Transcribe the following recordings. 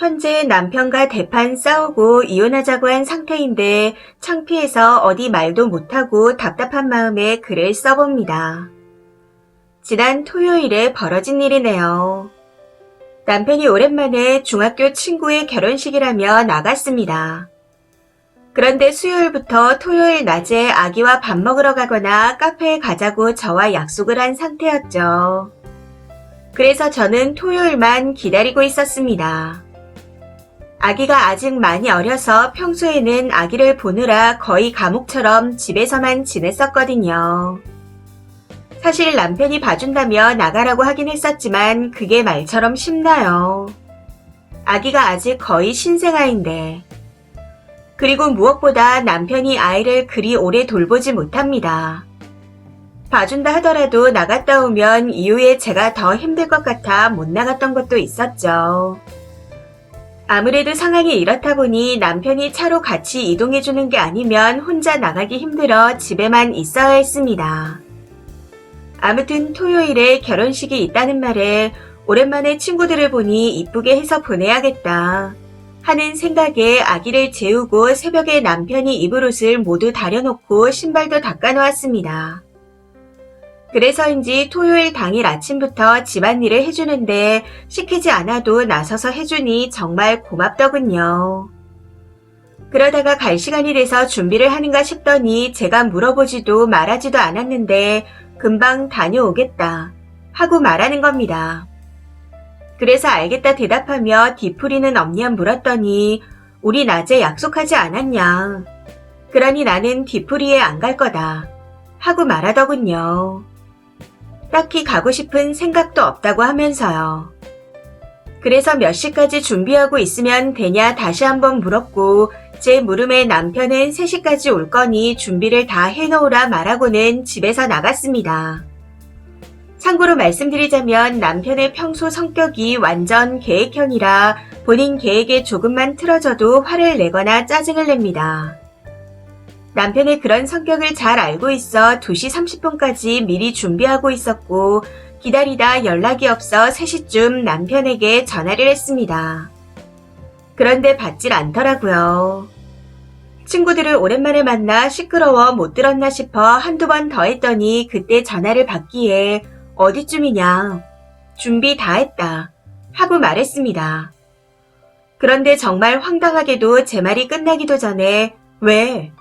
현재 남편과 대판 싸우고 이혼하자고 한 상태인데 창피해서 어디 말도 못하고 답답한 마음에 글을 써봅니다. 지난 토요일에 벌어진 일이네요. 남편이 오랜만에 중학교 친구의 결혼식이라며 나갔습니다. 그런데 수요일부터 토요일 낮에 아기와 밥 먹으러 가거나 카페에 가자고 저와 약속을 한 상태였죠. 그래서 저는 토요일만 기다리고 있었습니다. 아기가 아직 많이 어려서 평소에는 아기를 보느라 거의 감옥처럼 집에서만 지냈었거든요. 사실 남편이 봐준다며 나가라고 하긴 했었지만 그게 말처럼 쉽나요? 아기가 아직 거의 신생아인데. 그리고 무엇보다 남편이 아이를 그리 오래 돌보지 못합니다. 봐준다 하더라도 나갔다 오면 이후에 제가 더 힘들 것 같아 못 나갔던 것도 있었죠. 아무래도 상황이 이렇다 보니 남편이 차로 같이 이동해주는 게 아니면 혼자 나가기 힘들어 집에만 있어야 했습니다. 아무튼 토요일에 결혼식이 있다는 말에 오랜만에 친구들을 보니 이쁘게 해서 보내야겠다 하는 생각에 아기를 재우고 새벽에 남편이 입을 옷을 모두 다려놓고 신발도 닦아놓았습니다. 그래서인지 토요일 당일 아침부터 집안일을 해주는데 시키지 않아도 나서서 해주니 정말 고맙더군요. 그러다가 갈 시간이 돼서 준비를 하는가 싶더니 제가 물어보지도 말하지도 않았는데 금방 다녀오겠다 하고 말하는 겁니다. 그래서 알겠다 대답하며 뒤풀이는 없냐 물었더니 우리 낮에 약속하지 않았냐. 그러니 나는 뒤풀이에 안 갈 거다 하고 말하더군요. 딱히 가고 싶은 생각도 없다고 하면서요. 그래서 몇 시까지 준비하고 있으면 되냐 다시 한번 물었고 제 물음에 남편은 3시까지 올 거니 준비를 다 해놓으라 말하고는 집에서 나갔습니다. 참고로 말씀드리자면 남편의 평소 성격이 완전 계획형이라 본인 계획에 조금만 틀어져도 화를 내거나 짜증을 냅니다. 남편의 그런 성격을 잘 알고 있어 2시 30분까지 미리 준비하고 있었고 기다리다 연락이 없어 3시쯤 남편에게 전화를 했습니다. 그런데 받질 않더라고요. 친구들을 오랜만에 만나 시끄러워 못 들었나 싶어 한두 번 더 했더니 그때 전화를 받기에 어디쯤이냐, 준비 다 했다 하고 말했습니다. 그런데 정말 황당하게도 제 말이 끝나기도 전에 왜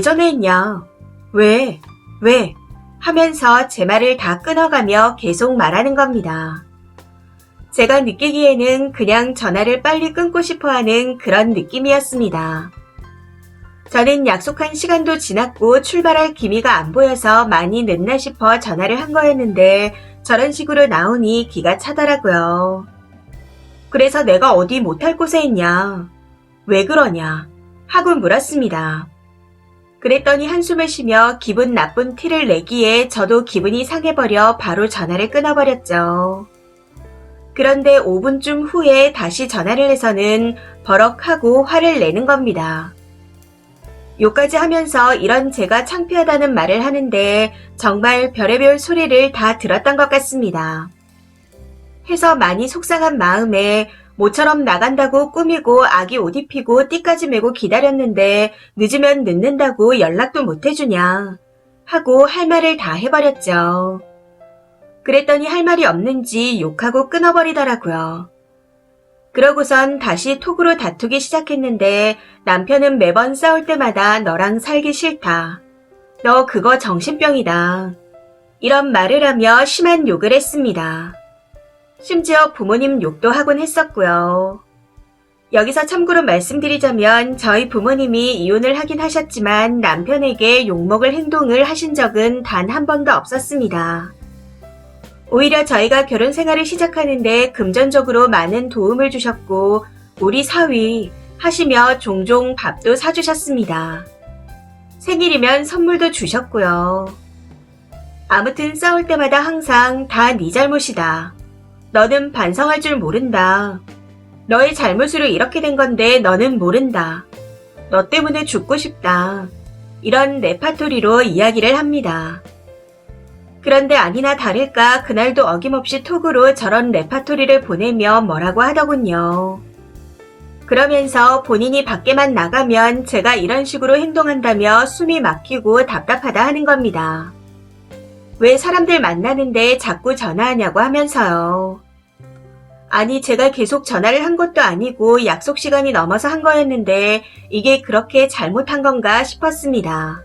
전화했냐, 왜 하면서 제 말을 다 끊어가며 계속 말하는 겁니다. 제가 느끼기에는 그냥 전화를 빨리 끊고 싶어하는 그런 느낌이었습니다. 저는 약속한 시간도 지났고 출발할 기미가 안 보여서 많이 늦나 싶어 전화를 한 거였는데 저런 식으로 나오니 기가 차더라고요. 그래서 내가 어디 못할 곳에 있냐, 왜 그러냐 하고 물었습니다. 그랬더니 한숨을 쉬며 기분 나쁜 티를 내기에 저도 기분이 상해버려 바로 전화를 끊어버렸죠. 그런데 5분쯤 후에 다시 전화를 해서는 버럭하고 화를 내는 겁니다. 요까지 하면서 이런 제가 창피하다는 말을 하는데 정말 별의별 소리를 다 들었던 것 같습니다. 해서 많이 속상한 마음에 모처럼 나간다고 꾸미고 아기 옷 입히고 띠까지 메고 기다렸는데 늦으면 늦는다고 연락도 못 해주냐 하고 할 말을 다 해버렸죠. 그랬더니 할 말이 없는지 욕하고 끊어버리더라고요. 그러고선 다시 톡으로 다투기 시작했는데 남편은 매번 싸울 때마다 너랑 살기 싫다, 너 그거 정신병이다 이런 말을 하며 심한 욕을 했습니다. 심지어 부모님 욕도 하곤 했었고요. 여기서 참고로 말씀드리자면 저희 부모님이 이혼을 하긴 하셨지만 남편에게 욕먹을 행동을 하신 적은 단 한 번도 없었습니다. 오히려 저희가 결혼 생활을 시작하는데 금전적으로 많은 도움을 주셨고 우리 사위 하시며 종종 밥도 사주셨습니다. 생일이면 선물도 주셨고요. 아무튼 싸울 때마다 항상 다 네 잘못이다, 너는 반성할 줄 모른다, 너의 잘못으로 이렇게 된 건데 너는 모른다, 너 때문에 죽고 싶다 이런 레파토리로 이야기를 합니다. 그런데 아니나 다를까 그날도 어김없이 톡으로 저런 레파토리를 보내며 뭐라고 하더군요. 그러면서 본인이 밖에만 나가면 제가 이런 식으로 행동한다며 숨이 막히고 답답하다 하는 겁니다. 왜 사람들 만나는데 자꾸 전화하냐고 하면서요. 아니, 제가 계속 전화를 한 것도 아니고 약속 시간이 넘어서 한 거였는데 이게 그렇게 잘못한 건가 싶었습니다.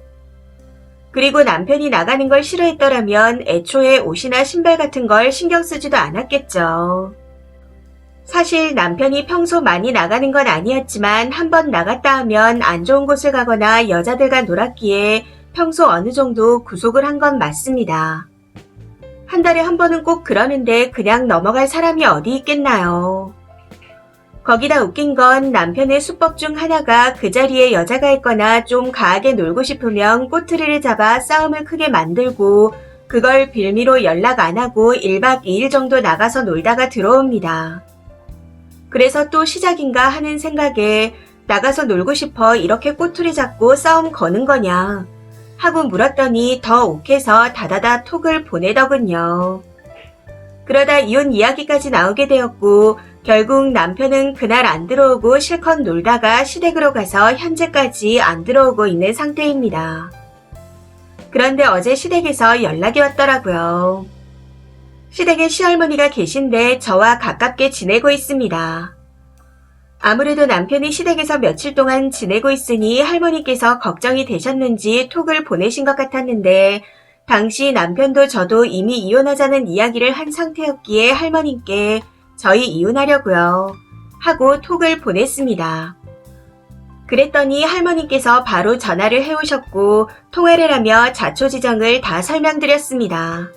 그리고 남편이 나가는 걸 싫어했더라면 애초에 옷이나 신발 같은 걸 신경 쓰지도 않았겠죠. 사실 남편이 평소 많이 나가는 건 아니었지만 한번 나갔다 하면 안 좋은 곳을 가거나 여자들과 놀았기에 평소 어느 정도 구속을 한 건 맞습니다. 한 달에 한 번은 꼭 그러는데 그냥 넘어갈 사람이 어디 있겠나요. 거기다 웃긴 건 남편의 수법 중 하나가 그 자리에 여자가 있거나 좀 가하게 놀고 싶으면 꼬투리를 잡아 싸움을 크게 만들고 그걸 빌미로 연락 안 하고 1박 2일 정도 나가서 놀다가 들어옵니다. 그래서 또 시작인가 하는 생각에 나가서 놀고 싶어 이렇게 꼬투리 잡고 싸움 거는 거냐 하고 물었더니 더 욱해서 다다다 톡을 보내더군요. 그러다 이혼 이야기까지 나오게 되었고 결국 남편은 그날 안 들어오고 실컷 놀다가 시댁으로 가서 현재까지 안 들어오고 있는 상태입니다. 그런데 어제 시댁에서 연락이 왔더라고요. 시댁에 시어머니가 계신데 저와 가깝게 지내고 있습니다. 아무래도 남편이 시댁에서 며칠 동안 지내고 있으니 할머니께서 걱정이 되셨는지 톡을 보내신 것 같았는데 당시 남편도 저도 이미 이혼하자는 이야기를 한 상태였기에 할머님께 저희 이혼하려고요 하고 톡을 보냈습니다. 그랬더니 할머니께서 바로 전화를 해오셨고 통화를 하며 자초지정을 다 설명드렸습니다.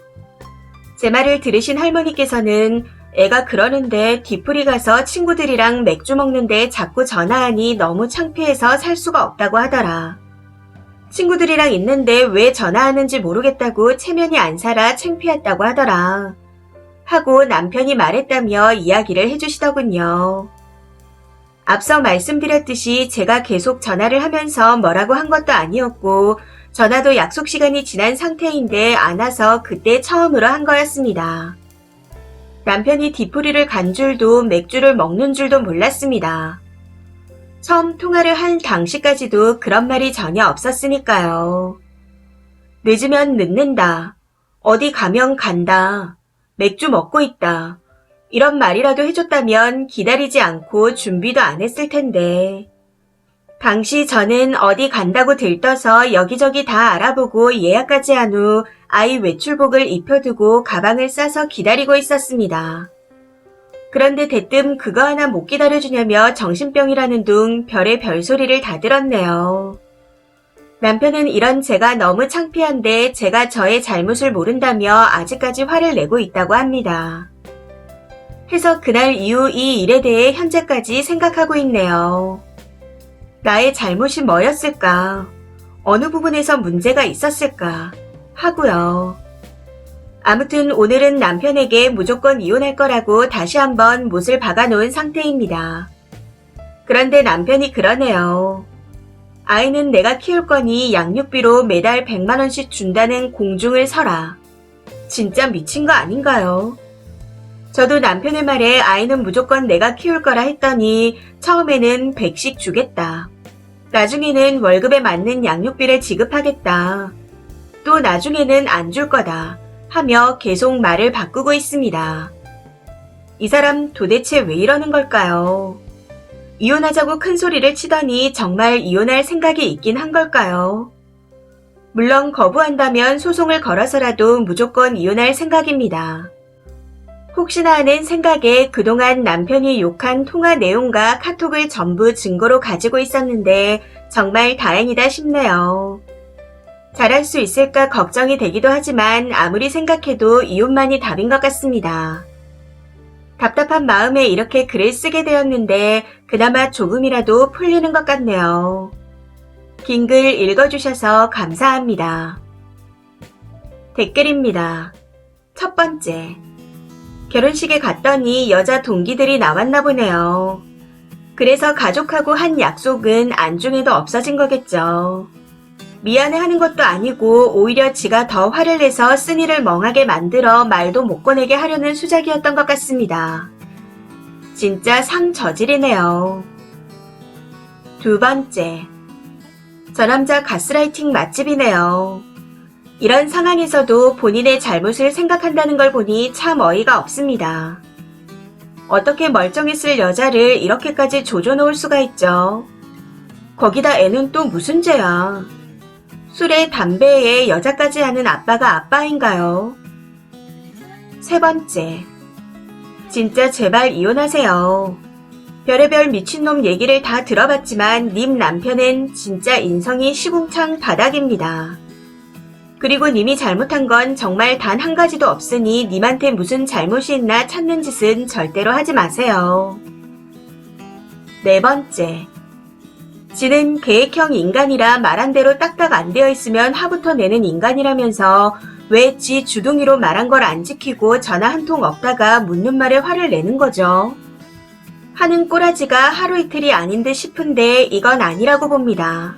제 말을 들으신 할머니께서는 애가 그러는데 뒤풀이 가서 친구들이랑 맥주 먹는데 자꾸 전화하니 너무 창피해서 살 수가 없다고 하더라. 친구들이랑 있는데 왜 전화하는지 모르겠다고 체면이 안 살아 창피했다고 하더라. 하고 남편이 말했다며 이야기를 해주시더군요. 앞서 말씀드렸듯이 제가 계속 전화를 하면서 뭐라고 한 것도 아니었고 전화도 약속 시간이 지난 상태인데 안 와서 그때 처음으로 한 거였습니다. 남편이 뒤풀이를 간 줄도 맥주를 먹는 줄도 몰랐습니다. 처음 통화를 한 당시까지도 그런 말이 전혀 없었으니까요. 늦으면 늦는다. 어디 가면 간다. 맥주 먹고 있다. 이런 말이라도 해줬다면 기다리지 않고 준비도 안 했을 텐데. 당시 저는 어디 간다고 들떠서 여기저기 다 알아보고 예약까지 한 후 아이 외출복을 입혀두고 가방을 싸서 기다리고 있었습니다. 그런데 대뜸 그거 하나 못 기다려주냐며 정신병이라는 둥 별의 별소리를 다 들었네요. 남편은 이런 제가 너무 창피한데 제가 저의 잘못을 모른다며 아직까지 화를 내고 있다고 합니다. 해서 그날 이후 이 일에 대해 현재까지 생각하고 있네요. 나의 잘못이 뭐였을까? 어느 부분에서 문제가 있었을까? 하고요. 아무튼 오늘은 남편에게 무조건 이혼할 거라고 다시 한번 못을 박아놓은 상태입니다. 그런데 남편이 그러네요. 아이는 내가 키울 거니 양육비로 매달 100만 원씩 준다는 공중을 서라. 진짜 미친 거 아닌가요? 저도 남편의 말에 아이는 무조건 내가 키울 거라 했더니 처음에는 100씩 주겠다. 나중에는 월급에 맞는 양육비를 지급하겠다. 또 나중에는 안 줄 거다 하며 계속 말을 바꾸고 있습니다. 이 사람 도대체 왜 이러는 걸까요? 이혼하자고 큰 소리를 치더니 정말 이혼할 생각이 있긴 한 걸까요? 물론 거부한다면 소송을 걸어서라도 무조건 이혼할 생각입니다. 혹시나 하는 생각에 그동안 남편이 욕한 통화 내용과 카톡을 전부 증거로 가지고 있었는데 정말 다행이다 싶네요. 잘할 수 있을까 걱정이 되기도 하지만 아무리 생각해도 이혼만이 답인 것 같습니다. 답답한 마음에 이렇게 글을 쓰게 되었는데 그나마 조금이라도 풀리는 것 같네요. 긴 글 읽어주셔서 감사합니다. 댓글입니다. 첫 번째. 결혼식에 갔더니 여자 동기들이 나왔나 보네요. 그래서 가족하고 한 약속은 안중에도 없어진 거겠죠. 미안해하는 것도 아니고 오히려 지가 더 화를 내서 쓴이를 멍하게 만들어 말도 못 꺼내게 하려는 수작이었던 것 같습니다. 진짜 상저질이네요. 두 번째, 저 남자 가스라이팅 맛집이네요. 이런 상황에서도 본인의 잘못을 생각한다는 걸 보니 참 어이가 없습니다. 어떻게 멀쩡했을 여자를 이렇게까지 조져놓을 수가 있죠. 거기다 애는 또 무슨 죄야. 술에 담배에 여자까지 하는 아빠가 아빠인가요? 세 번째, 진짜 제발 이혼하세요. 별의별 미친놈 얘기를 다 들어봤지만 님 남편은 진짜 인성이 시궁창 바닥입니다. 그리고 님이 잘못한 건 정말 단 한 가지도 없으니 님한테 무슨 잘못이 있나 찾는 짓은 절대로 하지 마세요. 네 번째, 지는 계획형 인간이라 말한 대로 딱딱 안 되어 있으면 화부터 내는 인간이라면서 왜 지 주둥이로 말한 걸 안 지키고 전화 한 통 없다가 묻는 말에 화를 내는 거죠. 하는 꼬라지가 하루 이틀이 아닌 듯 싶은데 이건 아니라고 봅니다.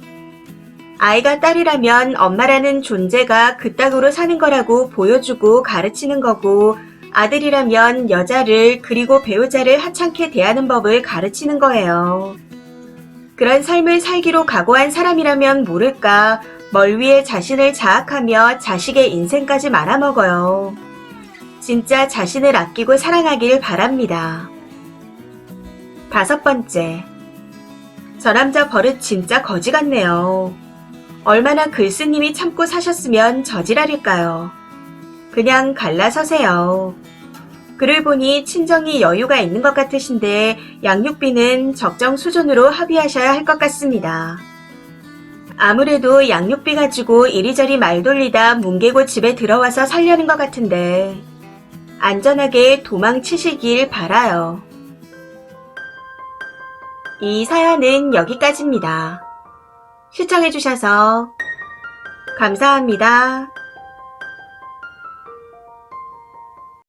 아이가 딸이라면 엄마라는 존재가 그따구로 사는 거라고 보여주고 가르치는 거고, 아들이라면 여자를 그리고 배우자를 하찮게 대하는 법을 가르치는 거예요. 그런 삶을 살기로 각오한 사람이라면 모를까 멀 위에 자신을 자학하며 자식의 인생까지 말아먹어요. 진짜 자신을 아끼고 사랑하길 바랍니다. 다섯 번째, 저 남자 버릇 진짜 거지 같네요. 얼마나 글쓰님이 참고 사셨으면 저지랄일까요? 그냥 갈라서세요. 글을 보니 친정이 여유가 있는 것 같으신데 양육비는 적정 수준으로 합의하셔야 할 것 같습니다. 아무래도 양육비 가지고 이리저리 말 돌리다 뭉개고 집에 들어와서 살려는 것 같은데 안전하게 도망치시길 바라요. 이 사연은 여기까지입니다. 시청해주셔서 감사합니다.